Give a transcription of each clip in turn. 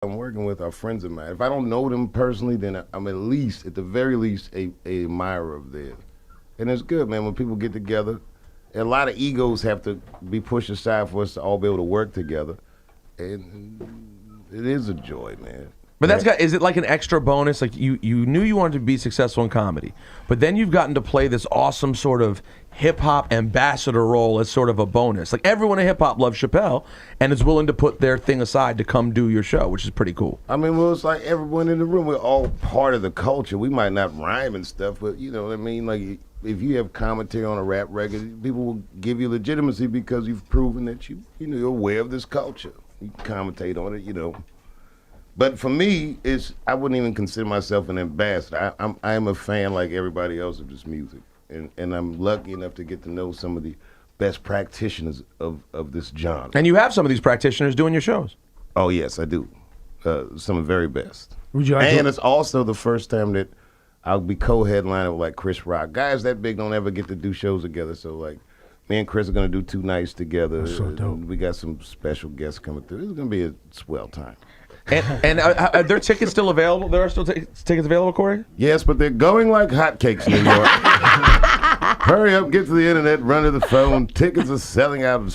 I'm working with are friends of mine. If I don't know them personally, then I'm at least, at the very least, a admirer of theirs. And it's good, man, when people get together. A lot of egos have to be pushed aside for us to all be able to work together. And it is a joy, man. But is it like an extra bonus? Like you knew you wanted to be successful in comedy, but then you've gotten to play this awesome sort of hip hop ambassador role as sort of a bonus. Like everyone in hip hop loves Chappelle and is willing to put their thing aside to come do your show, which is pretty cool. I mean, well, it's like everyone in the room, we're all part of the culture. We might not rhyme and stuff, but you know what I mean? Like if you have commentary on a rap record, people will give you legitimacy because you've proven that you're aware of this culture. You commentate on it, you know. But for me, I wouldn't even consider myself an ambassador. I am a fan like everybody else of this music, and I'm lucky enough to get to know some of the best practitioners of this genre. And you have some of these practitioners doing your shows. Oh yes, I do. Some of the very best. Would you like and it's also the first time that I'll be co-headliner with like Chris Rock. Guys that big don't ever get to do shows together, so like me and Chris are gonna do 2 nights together. That's so dope. We got some special guests coming through. It's gonna be a swell time. And are there tickets still available? There are still tickets available, Corey? Yes, but they're going like hotcakes in New York. Hurry up, get to the internet, run to the phone. Tickets are selling out.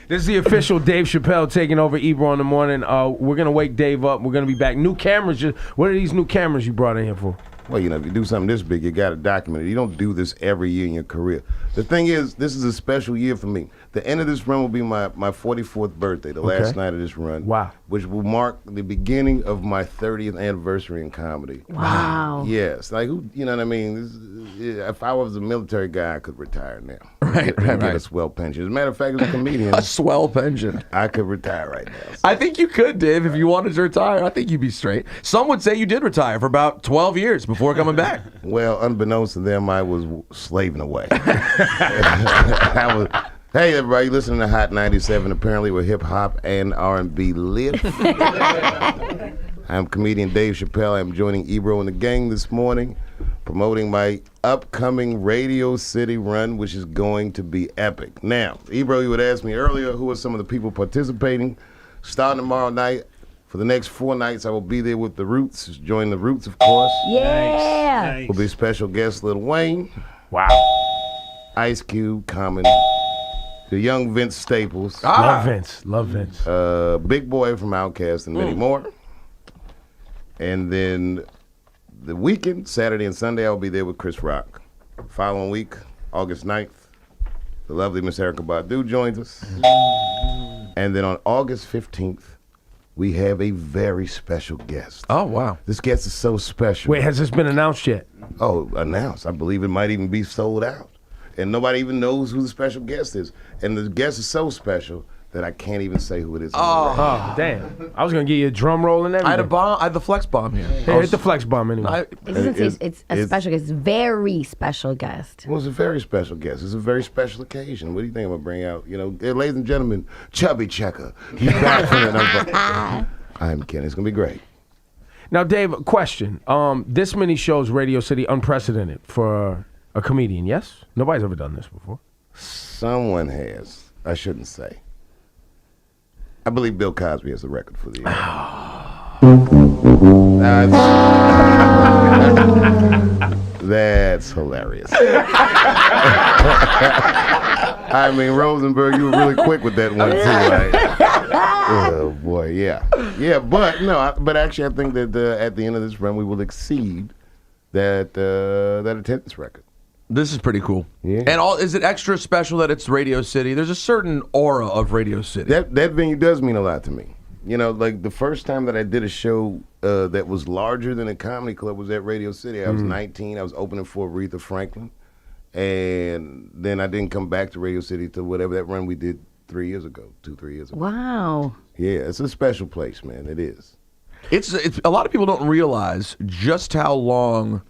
This is the official Dave Chappelle taking over Ebro in the morning. We're going to wake Dave up. We're going to be back. New cameras. What are these new cameras you brought in here for? Well, you know, if you do something this big, you got to document it. You don't do this every year in your career. The thing is, this is a special year for me. The end of this run will be my 44th birthday, the last night of this run. Wow. Which will mark the beginning of my 30th anniversary in comedy. Wow. Yes. Like, who, you know what I mean? If I was a military guy, I could retire now. Right. Get a swell pension. As a matter of fact, as a comedian, A swell pension. I could retire right now. I think you could, Dave, if you wanted to retire. I think you'd be straight. Some would say you did retire for about 12 years before coming back. Well, unbeknownst to them, I was slaving away. Hey, everybody, listening to Hot 97, apparently we're hip-hop and R&B lit. I'm comedian Dave Chappelle. I'm joining Ebro and the gang this morning, promoting my upcoming Radio City run, which is going to be epic. Now, Ebro, you had asked me earlier who are some of the people participating. Starting tomorrow night, for the next 4 nights, I will be there with The Roots. Join The Roots, of course. Yeah. Nice. Will be special guest Lil Wayne. Wow. Ice Cube, Common, the young Vince Staples, Love Vince. Love Vince. Big Boy from Outkast, and many more. And then the weekend, Saturday and Sunday, I'll be there with Chris Rock. Following week, August 9th, the lovely Miss Erykah Badu joins us. And then on August 15th, we have a very special guest. Oh, wow. This guest is so special. Wait, has this been announced yet? Oh, announced. I believe it might even be sold out. And nobody even knows who the special guest is. And the guest is so special that I can't even say who it is. Oh, damn. I was going to give you a drum roll and everything. I had the flex bomb here. Hey, hit the flex bomb anyway. It doesn't say it's a special guest. It's a very special guest. Well, it's a very special guest. It's a very special occasion. What do you think I'm going to bring out? You know, ladies and gentlemen, Chubby Checker. He's back from it. I'm kidding. It's going to be great. Now, Dave, question. This many shows, Radio City, unprecedented for a comedian, yes? Nobody's ever done this before. Someone has. I shouldn't say. I believe Bill Cosby has the record for the That's hilarious. I mean, Rosenberg, you were really quick with that one, too, right? Oh, boy, yeah. Yeah, but but actually I think that at the end of this run, we will exceed that attendance record. This is pretty cool. Yeah. And is it extra special that it's Radio City? There's a certain aura of Radio City. That venue does mean a lot to me. You know, like the first time that I did a show that was larger than a comedy club was at Radio City. I was 19. I was opening for Aretha Franklin. And then I didn't come back to Radio City to whatever that run we did 3 years ago, 3 years ago. Wow. Yeah, it's a special place, man. It is. It's a lot of people don't realize just how long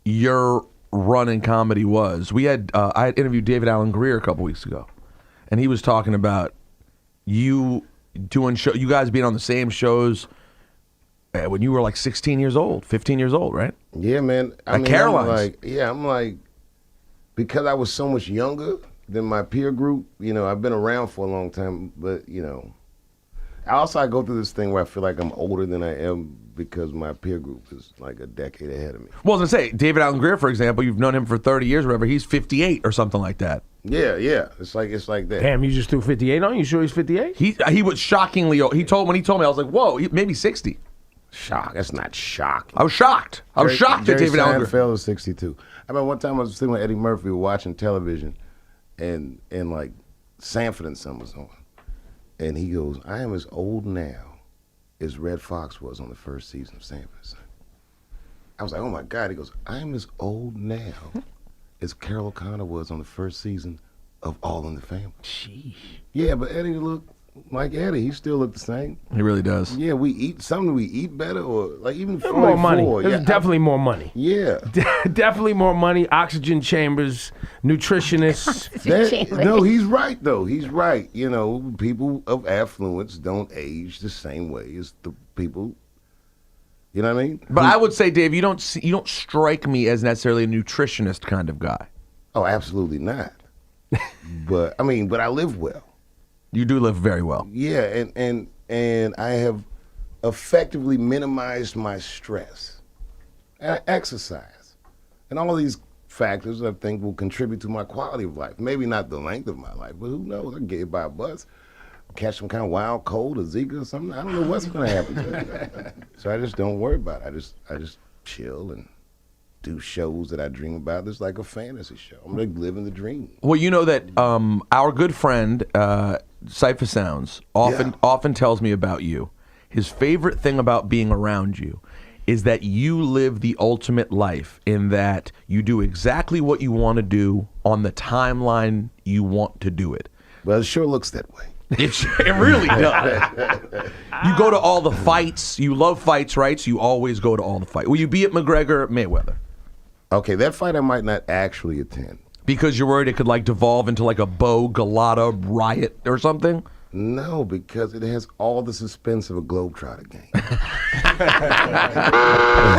your run in comedy was. I had interviewed David Allen Greer a couple weeks ago, and he was talking about you guys being on the same shows when you were like 16 years old, 15 years old, right? Yeah, man. I mean, Caroline's. I'm like, because I was so much younger than my peer group, you know, I've been around for a long time, but, you know, I go through this thing where I feel like I'm older than I am because my peer group is like a decade ahead of me. Well, I was gonna say, David Alan Grier, for example, you've known him for 30 years or whatever. He's 58 or something like that. Yeah. It's like that. Damn, you just threw 58 on? You sure he's 58? He was shockingly old. When he told me, I was like, whoa, maybe 60. Shock. That's not shocking. I was shocked. I was shocked at David Alan Grier. Seinfeld was 62. I remember one time I was sitting with Eddie Murphy, we were watching television, and like Sanford and Son was on. And he goes, I am as old now as Red Fox was on the first season of Sanford and Son. I was like, oh my God. He goes, I am as old now as Carol O'Connor was on the first season of All in the Family. Sheesh. Yeah, but Eddie looked like Eddie. He still looked the same. He really does. Yeah, we eat better, or like even More money. 44. There's definitely more money. Yeah. Definitely more money. Oxygen chambers, nutritionists. No, he's right though. He's right. You know, people of affluence don't age the same way as the people. You know what I mean? But I would say, Dave, you don't strike me as necessarily a nutritionist kind of guy. Oh, absolutely not. but I live well. You do live very well. Yeah, and I have effectively minimized my stress. And I exercise. And all of these factors I think will contribute to my quality of life. Maybe not the length of my life, but who knows? I can get hit by a bus, catch some kind of wild cold or Zika or something. I don't know what's going to happen. So I just don't worry about it. I just chill and do shows that I dream about. It's like a fantasy show. I'm like living the dream. Well, you know that our good friend, Cypher Sounds, often tells me about you. His favorite thing about being around you is that you live the ultimate life in that you do exactly what you want to do on the timeline you want to do it. Well, it sure looks that way. It really does. You go to all the fights. You love fights, right? So you always go to all the fights. Will you be at McGregor or Mayweather? Okay, that fight I might not actually attend. Because you're worried it could like devolve into like a Bo Galata riot or something? No, because it has all the suspense of a Globetrotter game.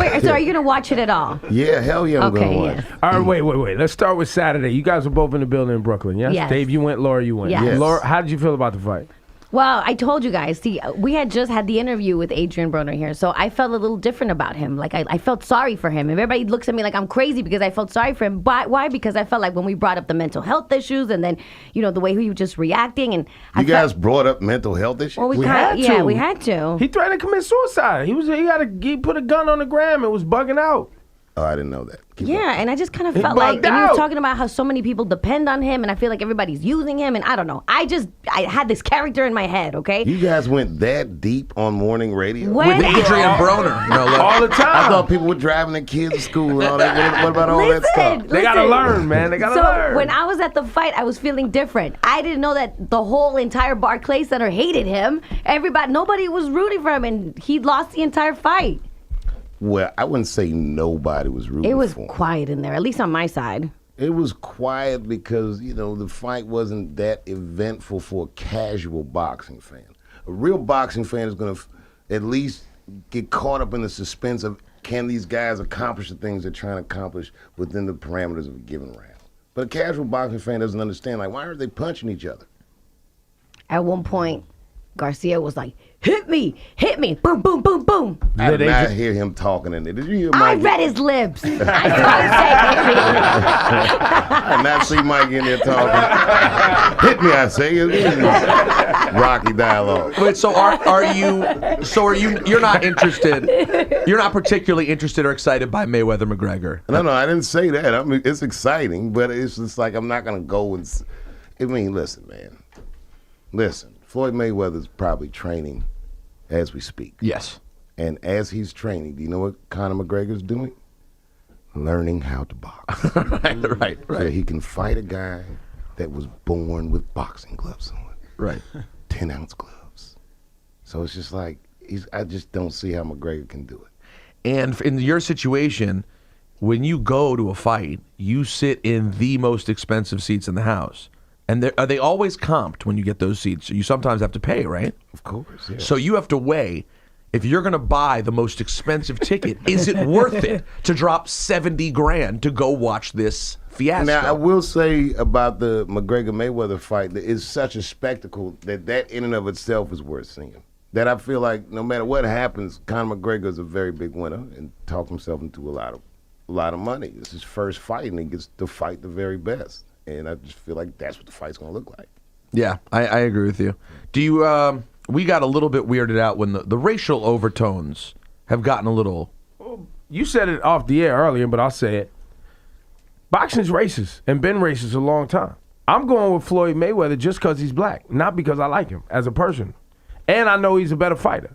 Wait, so are you going to watch it at all? Yeah, hell yeah, I'm going to watch. yes. All right, wait. Let's start with Saturday. You guys were both in the building in Brooklyn, yes? Yes. Dave, you went. Laura, you went. Yes. Yes. Laura, how did you feel about the fight? Well, I told you guys. See, we had just had the interview with Adrian Broner here, so I felt a little different about him. Like, I felt sorry for him. And everybody looks at me like I'm crazy because I felt sorry for him. But why? Because I felt like when we brought up the mental health issues and then, you know, the way he was just reacting. And You guys brought up mental health issues? Well, We had to. Yeah, we had to. He threatened to commit suicide. He put a gun on the gram and was bugging out. Oh, I didn't know that. Keep Yeah, going. and I just kind of He felt like, bugged and he was out. talking about how so many people depend on him, and I feel like everybody's using him, and I don't know. I had this character in my head, okay? You guys went that deep on morning radio? When- With Adrian Broner. You know, like, All the time. I thought people were driving their kids to school and all that. What about all that stuff? They gotta learn, man. They gotta so learn. when I was at the fight, I was feeling different. I didn't know that the whole entire Barclays Center hated him. Nobody was rooting for him, and he lost the entire fight. Well, I wouldn't say nobody was rooting It was for him. quiet in there, at least on my side. It was quiet because, you know, the fight wasn't that eventful for a casual boxing fan. A real boxing fan is going to at least get caught up in the suspense of can these guys accomplish the things they're trying to accomplish within the parameters of a given round. But a casual boxing fan doesn't understand, like, why aren't they punching each other? At one point, Garcia was like, hit me, boom, boom, boom, boom. I did Did not they- hear him talking in there. Did you hear I Mike? read his lips. I saw him say, I did not see Mike in there talking. Hit me, I say. Rocky dialogue. wait, so are you? You're not interested. You're not particularly interested or excited by Mayweather McGregor. No, I didn't say that. I mean, it's exciting, but it's just like I'm not going to go and. I mean, listen, man. Listen, Floyd Mayweather's probably training as we speak. Yes. And as he's training, do you know what Conor McGregor's doing? Learning how to box. right. So he can fight a guy that was born with boxing gloves on. Right. 10-ounce gloves. So it's just like, I just don't see how McGregor can do it. And in your situation, when you go to a fight, you sit in the most expensive seats in the house. And are they always comped when you get those seats? You sometimes have to pay, right? Of course, yeah. So you have to weigh, if you're going to buy the most expensive ticket, is it worth it to drop $70,000 to go watch this fiasco? Now, I will say about the McGregor-Mayweather fight that it's such a spectacle that in and of itself is worth seeing. that I feel like no matter what happens, Conor McGregor is a very big winner and talked himself into a lot of money. It's his first fight, and he gets to fight the very best. And I just feel like that's what the fight's gonna look like. Yeah, I agree with you. Do you? We got a little bit weirded out when the racial overtones have gotten a little. You said it off the air earlier, but I'll say it. Boxing's racist and been racist a long time. I'm going with Floyd Mayweather just because he's black, not because I like him as a person. And I know he's a better fighter.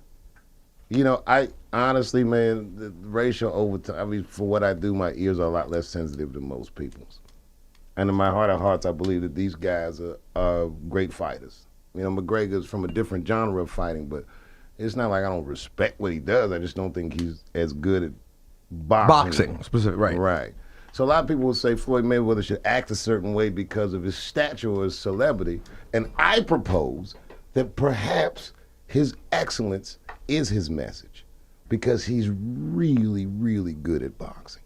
You know, I honestly, man, the racial overtone, I mean, for what I do, my ears are a lot less sensitive than most people's. And in my heart of hearts, I believe that these guys are great fighters. You know, McGregor's from a different genre of fighting, but it's not like I don't respect what he does. I just don't think he's as good at boxing. Specific, right. Right. So a lot of people will say Floyd Mayweather should act a certain way because of his stature or his celebrity. And I propose that perhaps his excellence is his message because he's really, really good at boxing.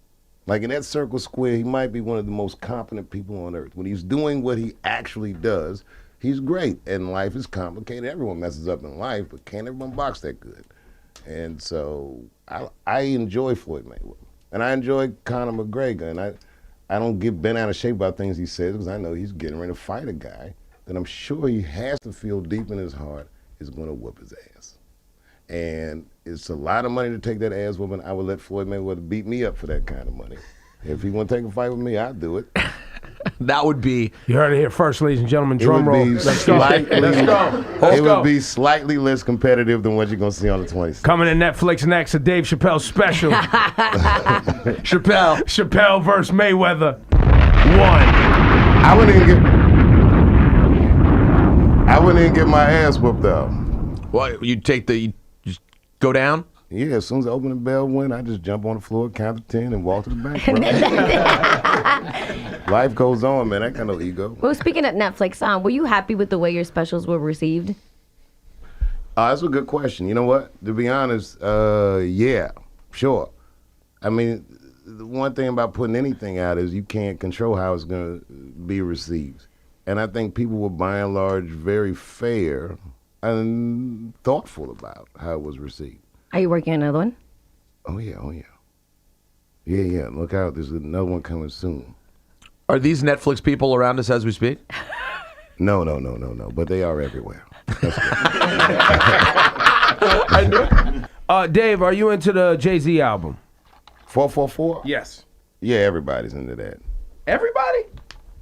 Like in that circle square, he might be one of the most competent people on earth. When he's doing what he actually does, he's great. And life is complicated. Everyone messes up in life, but can't everyone box that good? And so I enjoy Floyd Mayweather. And I enjoy Conor McGregor. And I don't get bent out of shape about things he says because I know he's getting ready to fight a guy that I'm sure he has to feel deep in his heart is going to whoop his ass. And it's a lot of money to take that ass whooping. I would let Floyd Mayweather beat me up for that kind of money. If he want to take a fight with me, I'd do it. That would be. You heard it here first, ladies and gentlemen. Drum roll. Let's go. Let's go. It would be slightly less competitive than what you're going to see on the 26th. Coming to Netflix next, a Dave Chappelle special. Chappelle versus Mayweather. 1. I wouldn't even get my ass whooped though. Well, you just go down? Yeah, as soon as I open the bell win, I just jump on the floor, count to 10, and walk to the bank. Life goes on, man. I got no ego. Well, speaking of Netflix, were you happy with the way your specials were received? That's a good question. You know what? To be honest, yeah, sure. I mean, the one thing about putting anything out is you can't control how it's going to be received. And I think people were, by and large, very fair and thoughtful about how it was received. Are you working on another one? Oh, yeah. Yeah. Look out. There's another one coming soon. Are these Netflix people around us as we speak? No. But they are everywhere. I knew it. Dave, are you into the Jay-Z album? 444? Yes. Yeah, everybody's into that. Everybody?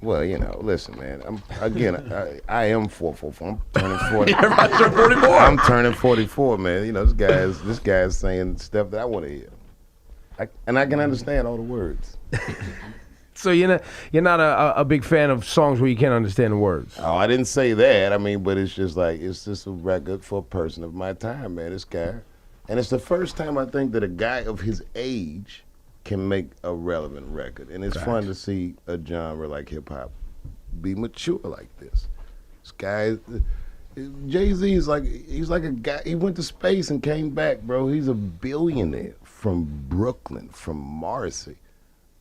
Well, you know, listen, man. I am 444. I'm turning 40. Everybody's turning 44. I'm turning 44, man. You know, this guy's saying stuff that I want to hear. And I can understand all the words. So you're not a big fan of songs where you can't understand the words? Oh, I didn't say that. I mean, but it's just a record for a person of my time, man. This guy. And it's the first time I think that a guy of his age can make a relevant record. And it's fun to see a genre like hip-hop be mature like this. This guy, Jay-Z is he's like a guy, he went to space and came back, bro. He's a billionaire from Brooklyn, from Marcy.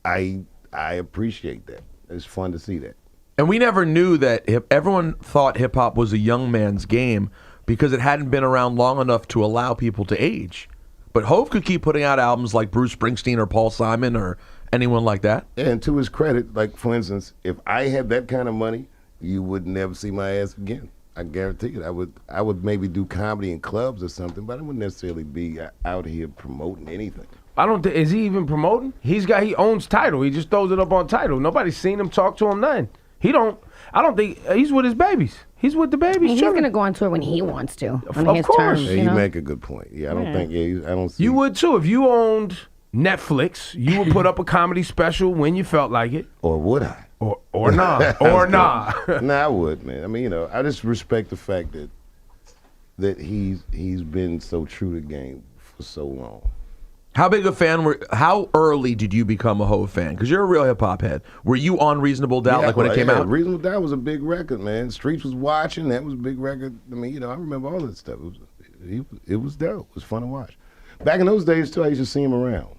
I appreciate that. It's fun to see that. And we never knew that everyone thought hip-hop was a young man's game because it hadn't been around long enough to allow people to age. But Hov could keep putting out albums like Bruce Springsteen or Paul Simon or anyone like that. Yeah, and to his credit, like, for instance, if I had that kind of money, you would never see my ass again. I guarantee you. I would maybe do comedy in clubs or something, but I wouldn't necessarily be out here promoting anything. I don't think, is he even promoting? He owns Tidal. He just throws it up on Tidal. Nobody's seen him, talk to him, nothing. I don't think, he's with his babies. He's with the babies. He's going to go on tour when he wants to. On of his course. terms, Yeah, you make a good point. Yeah, I don't think, I don't see. You would too. If you owned Netflix, you would put up a comedy special when you felt like it. Or would I? Or not. Or not. Nah, I would, man. I mean, you know, I just respect the fact that he's been so true to the game for so long. How big a fan how early did you become a Hov fan? Because you're a real hip-hop head. Were you on Reasonable Doubt when it came out? Reasonable Doubt was a big record, man. Streets was watching. That was a big record. I mean, you know, I remember all that stuff. It was dope. It was fun to watch. Back in those days, too, I used to see him around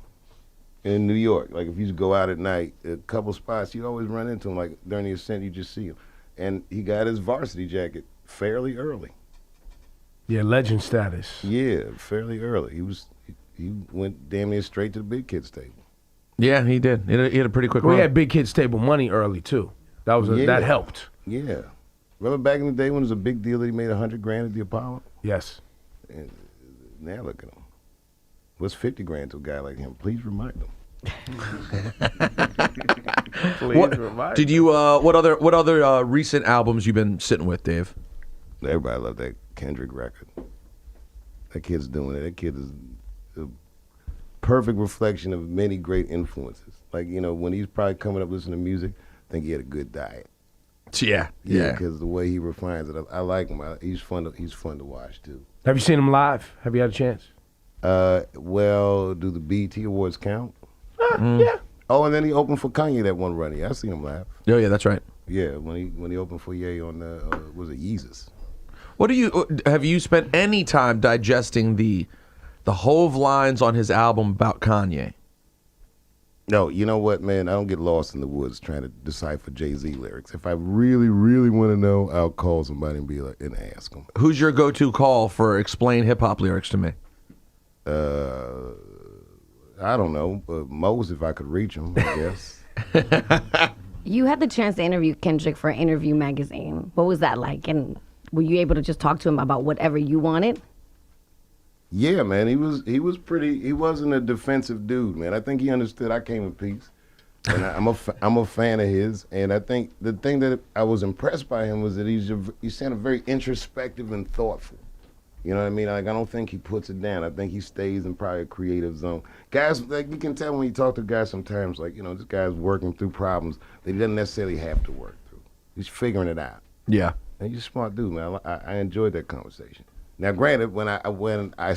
in New York. Like, if you just go out at night, a couple spots, you'd always run into him. Like, during the Ascent, you just see him. And he got his varsity jacket fairly early. Yeah, legend status. Yeah, fairly early. He went damn near straight to the big kids table. Yeah, he did. He had a pretty quick We run. had Big Kids Table money early too. That was that helped. Yeah. Remember back in the day when it was a big deal that he made $100,000 at the Apollo? Yes. And now look at him. What's 50 grand to a guy like him? Please remind him. Did you? What other recent albums you been sitting with, Dave? Everybody loved that Kendrick record. That kid's doing it. That kid is a perfect reflection of many great influences. Like, you know, when he's probably coming up listening to music, I think he had a good diet. Yeah. Because the way he refines it, I like him. He's fun to watch too. Have you seen him live? Have you had a chance? Well, do the BET Awards count? Yeah. Oh, and then he opened for Kanye that one run. I seen him live. Oh yeah, that's right. Yeah, when he opened for Ye on was it Yeezus? What do you have you spent any time digesting the Hove lines on his album about Kanye? No, you know what, man? I don't get lost in the woods trying to decipher Jay-Z lyrics. If I really, really want to know, I'll call somebody and be like and ask them. Who's your go-to call for explain hip hop lyrics to me? I don't know, Mose if I could reach him, I guess. You had the chance to interview Kendrick for Interview Magazine. What was that like? And were you able to just talk to him about whatever you wanted? Yeah, man, he was pretty. He wasn't a defensive dude, man. I think he understood I came in peace, and I'm a fan of his. And I think the thing that I was impressed by him was that he sounded very introspective and thoughtful. You know what I mean? Like, I don't think he puts it down. I think he stays in probably a creative zone. Guys, like, you can tell when you talk to guys sometimes, like, you know, this guy's working through problems that he doesn't necessarily have to work through. He's figuring it out. Yeah. And he's a smart dude, man. I enjoyed that conversation. Now, granted, when I